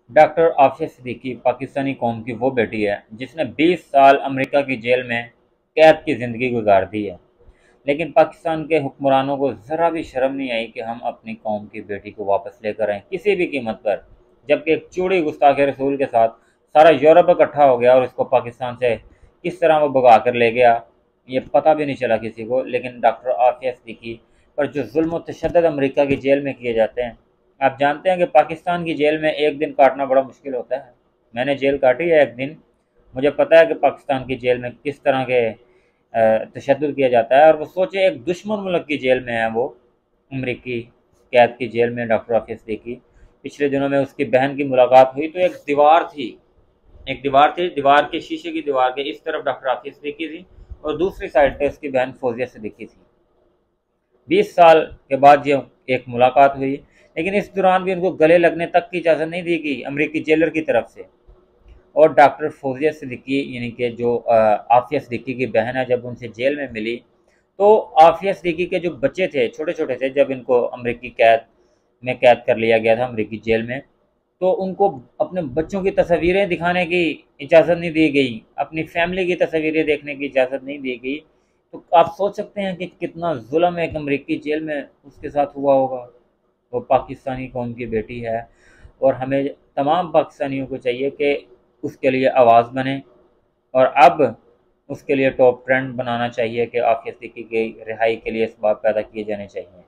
Doctor Aafia Siddiqui Pakistani कौम की वो बेटी है जिसने 20 साल अमेरिका की जेल में कैद की ज़िंदगी गुजार दी है। लेकिन पाकिस्तान के हुक्मरानों को ज़रा भी शर्म नहीं आई कि हम अपनी कौम की बेटी को वापस लेकर आएँ किसी भी कीमत पर। जबकि एक चूड़ी गुस्ताखे रसूल के साथ सारा यूरोप इकट्ठा हो गया और उसको पाकिस्तान से किस तरह वो भगा कर ले गया, ये पता भी नहीं चला किसी को। लेकिन डॉक्टर आफिया सिद्दीकी पर जो जुल्म और तशद्दुद अमेरिका की जेल में किए जाते हैं, आप जानते हैं कि पाकिस्तान की जेल में एक दिन काटना बड़ा मुश्किल होता है। मैंने जेल काटी है एक दिन, मुझे पता है कि पाकिस्तान की जेल में किस तरह के तशद्दुद किया जाता है। और वो सोचे एक दुश्मन मुल्क की जेल में है वो, अमरीकी कैद की जेल में डॉक्टर आफिया सिद्दीकी। पिछले दिनों में उसकी बहन की मुलाकात हुई तो एक दीवार के शीशे की दीवार के इस तरफ डॉक्टर आफिया सिद्दीकी थी और दूसरी साइड पे उसकी बहन फौजिया सिद्दीकी थी। 20 साल के बाद ये एक मुलाकात हुई, लेकिन इस दौरान भी उनको गले लगने तक की इजाज़त नहीं दी गई अमरीकी जेलर की तरफ से। और डॉक्टर फौजिया सिद्दीकी यानी कि जो आफिया सिद्दीकी की बहन है, जब उनसे जेल में मिली तो आफिया सिद्दीकी के जो बच्चे थे, छोटे छोटे थे, जब इनको अमरीकी कैद में कैद कर लिया गया था अमरीकी जेल में, तो उनको अपने बच्चों की तस्वीरें दिखाने की इजाज़त नहीं दी गई, अपनी फैमिली की तस्वीरें देखने की इजाज़त नहीं दी गई। तो आप सोच सकते हैं कि कितना जुल्म एक अमरीकी जेल में उसके साथ हुआ होगा। वो पाकिस्तानी कौम की बेटी है और हमें तमाम पाकिस्तानियों को चाहिए कि उसके लिए आवाज़ बने। और अब उसके लिए टॉप ट्रेंड बनाना चाहिए कि आफिया सिद्दीकी की रिहाई के लिए इसबाब पैदा किए जाने चाहिए।